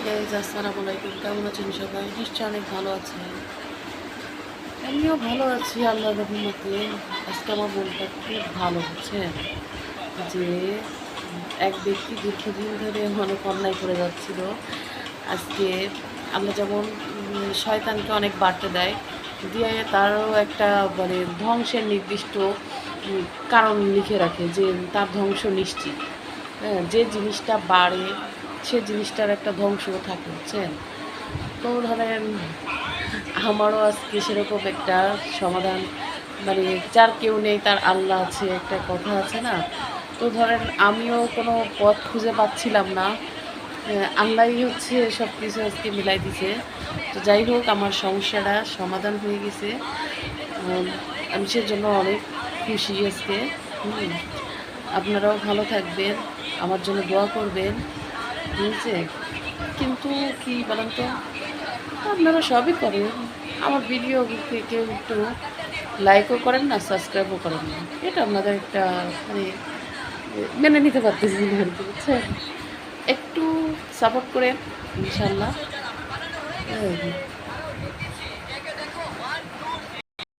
Guys, আসসালামু আলাইকুম। কেমন আছেন সবাই? নিশ্চয়ই অনেক ভালো আছেন। আমিও ভালো আছি আল্লাহর রহমতে। আজকে আমার মনটা খুব ভালো, বুঝছেন? যে এক ব্যক্তি দীর্ঘদিন ধরে অনেক অন্যায় করে যাচ্ছিল। আজকে আল্লাহ যেমন শয়তানকে অনেক বাড়তে দেয়, দিয়ে তারও একটা মানে ধ্বংসের নির্দিষ্ট কারণ লিখে রাখে যে তার ধ্বংস নিশ্চিত। হ্যাঁ, যে জিনিসটা বাড়ে সে জিনিসটার একটা ধ্বংসও থাকে, বুঝছেন? তো ধরেন আমারও আজকে সেরকম একটা সমাধান, মানে যার কেউ নেই তার আল্লাহ আছে, একটা কথা আছে না? তো ধরেন আমিও কোনো পথ খুঁজে পাচ্ছিলাম না। আল্লাহই হচ্ছে সব কিছু আজকে মিলাই দিছে। তো যাই হোক, আমার সমস্যাটা সমাধান হয়ে গেছে। আমি সেজন্য অনেক খুশি আজকে। হুম, আপনারাও ভালো থাকবেন, আমার জন্য দোয়া করবেন, ঠিক আছে? কিন্তু কি বলেন তো, আপনারা সবই করেন, আমার ভিডিও কেউ একটু লাইকও করেন না, সাবস্ক্রাইবও করেন না। এটা আপনাদের একটা মানে মেনে নিতে পারতেছি না আর কি, বুঝছেন? একটু সাপোর্ট করে ইনশাল্লাহ।